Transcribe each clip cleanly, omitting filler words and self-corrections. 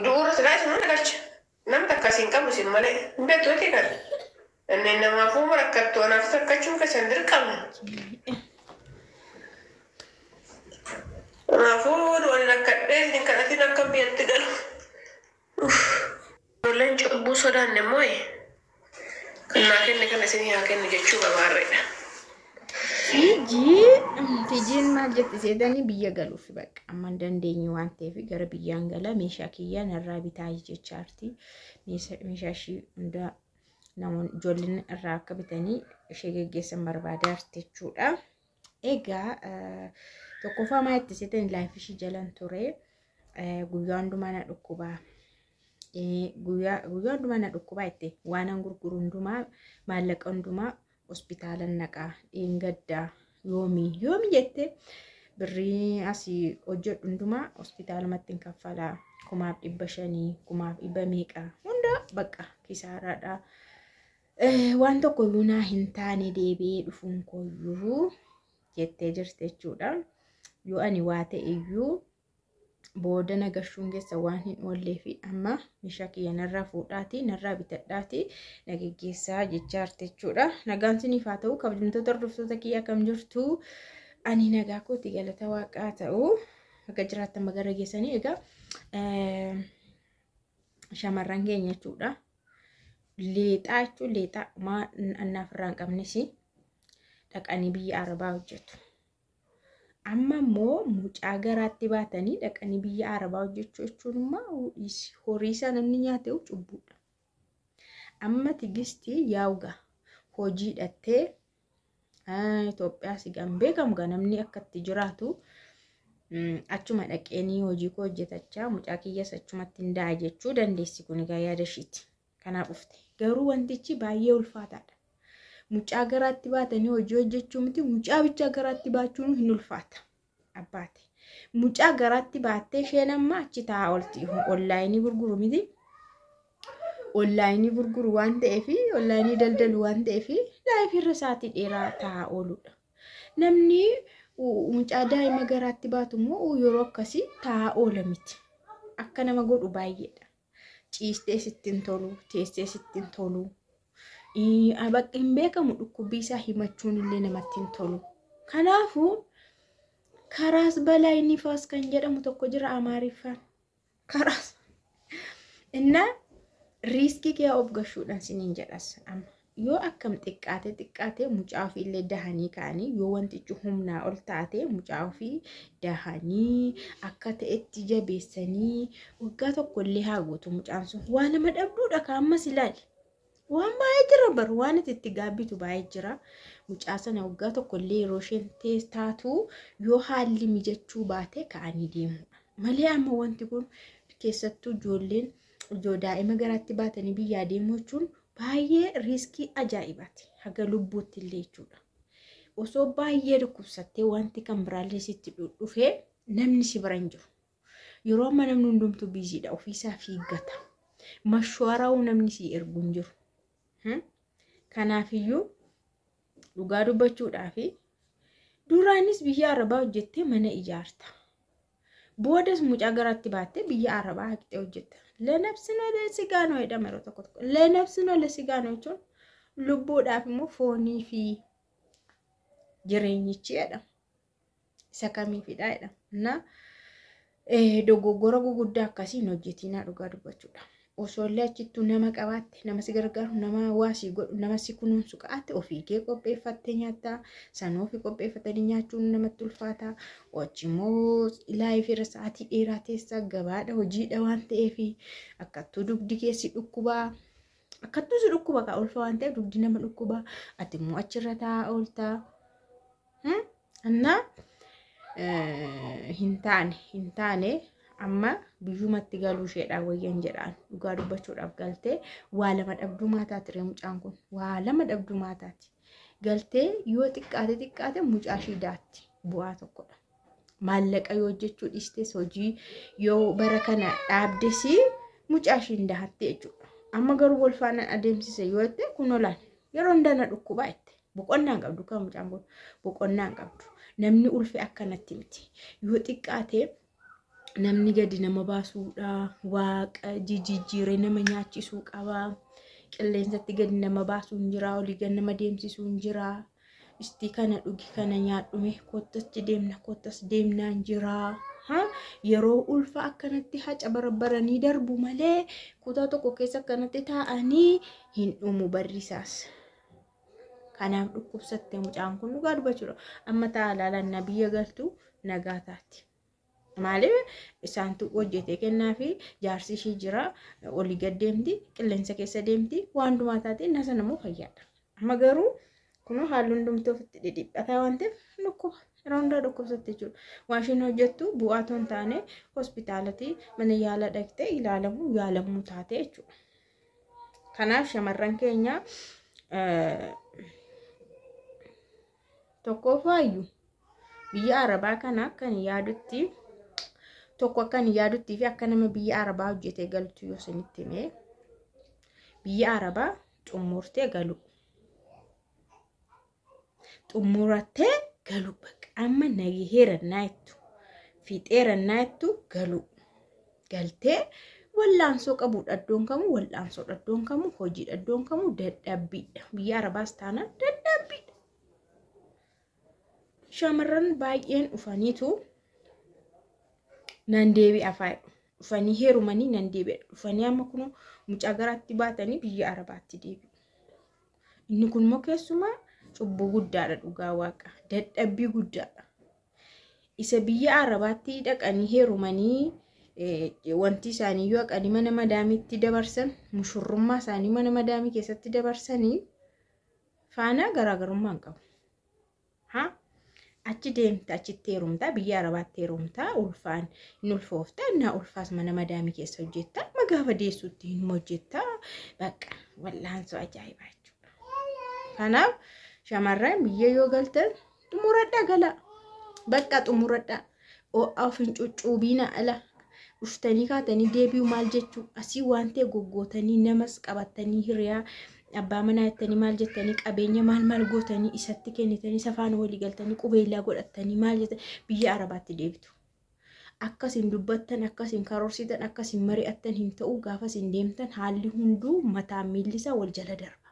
dura sila sana nagacha nam takasin kamu sin male beto tikar enne nama fu marakatto nafsa kachum ka sandir kam na fu wala kadde din kanati nak kam biyan tigal len bu sodan ne moy kana kenne sin ya kenne jechu babarreda Fijiin maal jetti seetanii biyya galuuf bakka amma dandeenyu waan ta'eef gara biyyaan gala meeshaa kiyyaa narraa bitaa jechaarti meeshaa ishii hunda namoonni ijoolleen irraa akka bitanii ishee geggeessan barbaadaa jechuudha. Egaa tokkoffaa maa itti seetanii laayif ishii jalan ture guyyaa hundumaa na dhukkubaa guyyaa hundumaa na dhukkubaa itti waan gurguru hundumaa maallaqa hundumaa hospitaala naqaa gaddaa yoomi jette birrii asii hojjedhu hundumaa hospitaalumatti hin kaffalaa 500,000 1,100 hunda bakka kisaaraadha. Waan tokko iyyuu naa hin taane deebi'ee dhufuun koyyuu jettee jirti jechuudha. Yoo ani waa ta'e iyyuu booda nagashuun keessa waan hin oollee fi amma meeshaa kiyya narraa fuudhaati narraa bitadhaati nagaggeessaa jechaarti jechuudha. Nagaan siniif haa ta'u kabajamtoota hordoftoota kiyya kam jirtu ani nagaa kooti galata waaqaa ta'u akka jiraattan magara geessanii egaa shamarran keenya jechuudha. Leexaa jechuun leexaa maa annaaf irraa hin qabnes dhaqanii biyya Arabaa hojjetu. Amma immoo mucaa garaatti baatanii dhaqanii biyya Arabaa hojjechuu jechuun immoo horii isaa namni nyaate cubbuudha. Amma tigistii yaa'uga hojii hidhattee Itoophiyaa sigan beekamu namni akkatti jiraatu achuma dhaqeenii hojii koo hojjetachaa mucaa kiyyas achumatti hin da'a jechuu dandeessi kun egaa yaada ishiiti. Kanaaf dhufte garuu wantichi baay'ee ulfaataadha. Mucaa garaatti baatanii hojii hojjechuu miti mucaa bichaa garaatti baachuun hin ulfaata abbaate. Mucaa garaatti baattee isheen amma achi taa'aa olti onlaayinii gurguru miti. Onlaayinii gurguru waan ta'eef onlaayinii daldalu waan ta'eef laayif irra sa'aatii dheeraa taa'aa ooludha. Namni mucaa daa'ima garaatti baatu immoo yeroo akkasii taa'aa oola miti. Akka nama godhu baay'eedha. Ciistee sittiin tolu, teessee sittiin tolu. Bakka hin beekamu dhukkubbii isaa himachuun illee namatti hin tolu. Kanaafuu karaas balaa inni faas kan jedhamu tokko jira Amaariffaan. Karaas inna riiskii kee of gashuudhaan siniin jedhas amma yoo akkam xiqqaate mucaa ofii illee dahanii ka'anii yoo wantichi humnaa ol taate mucaa ofii dahanii akka ta'etti jabeessanii waggaa tokko illee haa guutu mucaan sun waan nama dhabduudha kaammas ilaali. Waan baay'ee jira bar waan itti gaabbitu baay'ee jira. Mucaa sana waggaa tokko illee yeroo isheen taatu yoo haalli mijachuu baate ka'anii deemudha. Malee amma wanti kun keessattuu ijoolleen daa'ima garaatti baatanii biyyaa deemuu jechuun baay'ee riiskii ajaa'ibaati. Haga lubbuutti illee jechuudha. Osoo baay'ee dhukkubsattee wanti kan biraallee sitti dhufee namni si bira hin jiru. Yeroo amma namni hundumtuu biiziidha ofiisaa fiiggata. Mashwaaraa namni si ergu hin jiru. Kanaafiyyuu dhugaa dubbachuudhaaf duraanis biyya Arabaa hojjettee mana ijaarta. Boodas mucaa garaatti baattee biyya Arabaa haqxee hojjetta. Lenabsino le sigaanoo jedhama yeroo tokko tokko. Lenabsino le sigaanoo jechuun lubbuudhaaf immoo foonii fi jireenyichi jedhama. Isa kamiifidha jedhama. Na dogoggora guguddaa akkasiin hojjetinaa dhugaa dubbachuudha. Osoo illee achittuu nama qabaatte nama si gargaaru nama waasii godhu nama si kunuunsu qabatte ofii kee qopheeffattee nyaattaa sana ofii qopheeffatanii nyaachuun namatti ulfaata. Wajjimmoo laayif irra sa'aatii dheeraa teessaa gabaadha hojiidha waan ta'eef akkattuu dugdi keessi dhukkubaa akkattuu si dhukkuba ka ulfa waan ta'eef dugdi nama dhukkubaa ati immoo achirra taa'aa ooltaa. Annaa hin taane amma biyyumatti galuu isheedhaan wayyan jedhaan dhugaa dubbachuudhaaf galtee waa lama dhabduu maataati ree mucaan kun waa lama dhabduu maataati galtee yoo xiqqaate mucaa ishii daatti bu'aa tokkodha. Maallaqa yoo hojjechuu dhiistes hojii yoo bara kana dhaabdes mucaa ishii dahatte jechuudha. Amma garuu wal faana adeemsise yoo ta'e kun olaan yeroo hundana dhukkubaa itti boqonnaan qabdu kan mucaan kun boqonnaan qabdu namni ulfe akkanatti miti yoo xiqqaate namni gadi nama baasuudha waaqa jijjiiree nama nyaachisuu qaba qilleensatti gadi nama baasuu hin jira olii gadi nama deemsisuu hin jira isti kana dhugi kana nyaadhume kottas deemnaa hin jira yeroo ulfa akkanatti haca barabbaranii darbu malee kutaa tokko keessa akkanatti taa'anii hin dhumu barrisaas kanaaf dhukkubsatte mucaan kun dhugaa dubbachuudha amma ta'a laalanna biyya galtu nagaa taati. Maaliif isaantu hojjetee kennaafi jaarsi ishii jira olii gad deemti qilleensa keessa deemti waan dhumaa taate nasa namoo fayyaadha. Amma garuu kunoo haalli hundumtuu ofitti dhidhiphataa waan ta'eef dhukkuba yeroo hundaa dhukkubsatte jechuudha. Waan isheen hojjettu bu'aa otoo hin taane hospitaalatti mana yaala dhaqxee yaalamuu taate jechuudha. Kanaaf shamarran keenya tokkoffaayyuu biyya Arabaa kana akkan yaadutti tokko akkan yaadutti fi akka nama biyya Arabaa hojjetee galtu yoo isinitti hime biyya Arabaa xumurtee galu xumurattee galu bakka amma nageerannaa fixeerannaa galu galtee wallaansoo qabu dhaddoon kamu hojii dhaddoon kamu dadhabbiidha biyya Arabaas taana dadhabbiidha shamarran baay'een dhufaniitu nan deebi'a fa'i dhufanii heerumanii nan deebi'a dhufanii amma kun mucaa garaatti baatanii biyya Arabaatti deebi'u inni kun moo keessumaa cubbuu guddaadha dhugaa waaqa dadhabbii guddaadha isa biyya Arabaatti dhaqanii heerumanii wanti isaanii yoo haqanii mana madaamiitti dabarsan mushurrummaa isaanii mana madaamii keessatti dabarsanii faana garaagarummaa hin qabu achi deemta achitti heerumta biyya Arabaatti heerumta ulfaan hin ulfoofta na ulfaas mana madaamii keessa hojjetta magaafa deessuutti hin hojjetta bakka wallaansoo ajaa'ibaa jechuudha. Kanaaf shamarran biyya yoo galtan xumuradhaa gala bakka xumuradhaa of hin cuccuubiina ala dhuftanii kaatanii deebi'u maal jechuu asii waan ta'e goggootanii namas qabatanii hiriyaa abbaa manaa jettanii maal jettanii qabeenya maal gootanii isatti kennitanii safaan walii galtanii qubeellaa godhatanii maal jettanii biyya Arabaatti deebitu. Akkasiin dubbattan akkasiin karoorsitan akkasiin mari'attan hin ta'u gaafa isin deemtan haalli hunduu mataa miillisaa wal jala darba.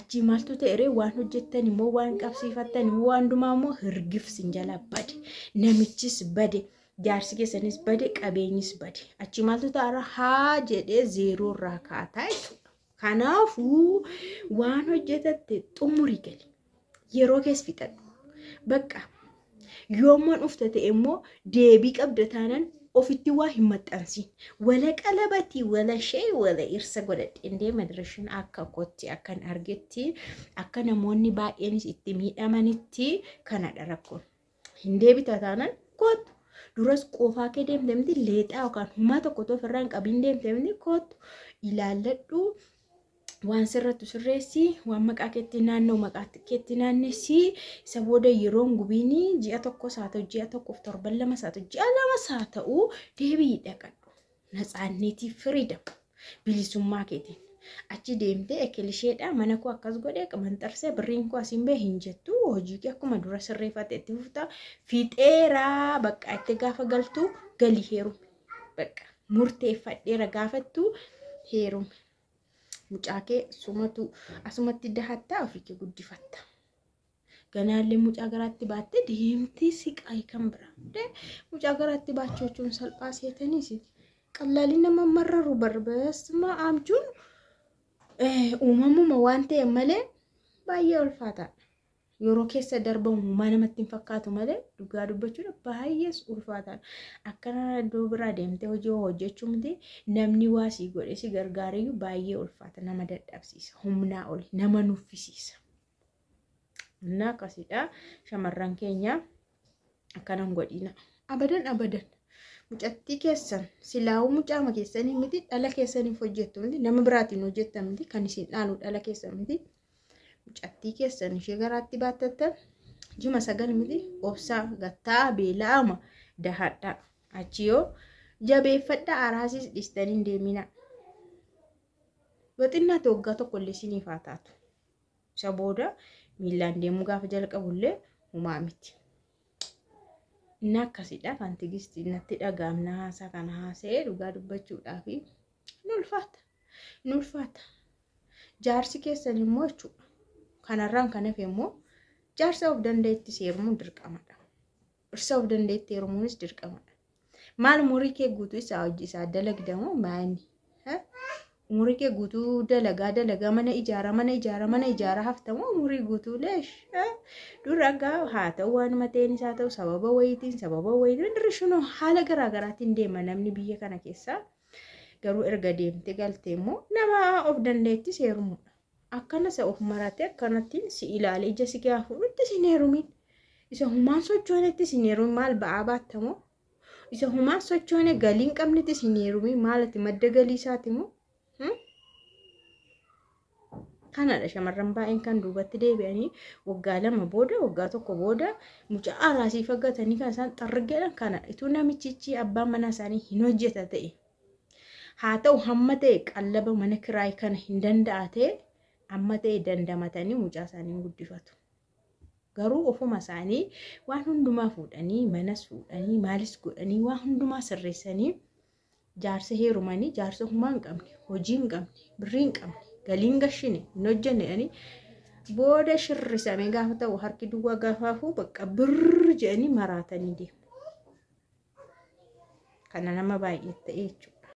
Achi maaltu ta'e waan hojjettan immoo waan qabsiifattan immoo waan dhumaa immoo hirgifsin jala bade namichis bade jaarsi keessanis bade qabeenyis bade achi maaltu ta'ara haa jedhee zeeroo irraa kaataa jechuudha. Kanaafuu waan hojjetatte xumuri gali yeroo keessa fixadhu bakka yoomman ufta ta'e immoo deebii qabda taanaan ofitti waa hin maxxansin wala qalabatii wala shee wala irsa godhadheen deema dirashin akka kotti akkan argetti akka namoonni baay'eenis itti miidhamanitti kanadha rakkoon hin deebita taanaan kootu duras qofaa kee deemtemti leexaa yookaan humaa tokko ofirraa hin qabiin deemtemti kootu ilaalladhu waan sirrattu sirreessi waan maqaa keetti naannoo maqaa keetti naannessi isa booda yeroon gubiini ji'a tokko saa ta'u ji'a tokkoof torban lama saa ta'u ji'a lama saa ta'u deebii dhaqadhu natsaanneetii freedom bilisummaa keetiin achi deemtee ekelisheedha mana koo akkas godhee qamanxarsee birriin koo asiin bee hin jettu hojii kee akkuma dura sirreeffate itti fufta fixeeraa bakka itti gaafa galtu galii heerume bakka murteeffadheera gaafattu heerume. Mucaa kee sumatu asumatti dahatta ofii guddifatta. Ganaallee mucaa garaatti baatte deemti siqaa kan bira. Mucaa garaatti baachuun salphaa seetanis qallalii nama marraru barbaasuma amjuun uumamuma waan ta'e malee baay'ee ulfaataadha. Yeroo keessa darbamu mana namatti hin fakkaatu malee dhugaa dubbachuudha baay'ee ulfaataadha. Akkana iddoo biraa deemtee hojii hojjechuu miti namni waa si godhe si gargaariyyuu baay'ee ulfaata nama dadhabsiisa humnaa oli nama nuffisiisa. Innaa akkasiidha shamarran keenya akkanan godhina abadan mucattii keessan silaa'uu mucaama keessanii miti dhala keessaniif hojjettu miti nama biraatiin hojjettan miti kan isin dhaalu dhala keessan miti. Mucattii keessan ishee garaatti baattattan juma 9 miti obsaa gattaa beela'ama dahadha achiyoo jabeeffadha araasis dhistaniin deemina waxinna waggaa tokko illee isiniif haa taatu isa booda miilaan deemuu gaafa jalqabullee humaa miti Inni akkasidha kan tigisti natti dhagaamna haasaa kana haasa'ee dhugaa dubbachuudhaaf nulfaata. Jaarsi keessan immoo jechuudha. Kanarraan kan hafe immoo jaarsa of dandeetti seerumuun dirqamadha. Dhirsa of dandeetti heerumuunis dirqamadha. Maal umurii kee guutuu isaa hojii isaa dalagdamoo maayini? Umurii kee guutuu dalagaa mana ijaara haftamoo umurii guutuu leesh? Duragaa haa ta'u waan mateen isaa ta'u sababa wayitiin dirrishinoo haala garaagaraatiin deema namni biyya kana keessaa. Garuu erga deemte galtee immoo nama of dandeetti seerumuudha. Akkana isa of marate akkanattiin si ilaalee ija si gaafuudhutti si heerumin. Isa humaan sochoonetti si heerumin maal ba'aa baattamoo? Isa humaan sochoone galiin qabnetti si heerumin maalati madda galii isaati moo? Kanadha shamarran baay'een kan duubatti deebi'anii waggaa 2 booda waggaa 1 booda mucaa araasii faggatanii kan isaan xarrigeedhan kanadha. Ituu namichichi abbaan mana isaanii hin hojjeta ta'e. Haa ta'u hamma ta'e qallaba mana kiraay kana hin danda'a ta'e amma ta'e dandamatanii mucaa isaanii guddifatu. Garuu ofuma isaanii waan hundumaa fuudhanii manas fuudhanii maalis godhanii waan hundumaa sirreessanii jaarsa heerumanii jaarsa humaa hin qabne hojii hin qabne birrii hin qabne galiin gashine hin hojjenne booda shirrisamee gaafa ta'u harki duwwaa gaafaafuu bakka birr jedhanii maraatanii deemu. Kana nama baay'ee ta'e jechuudha.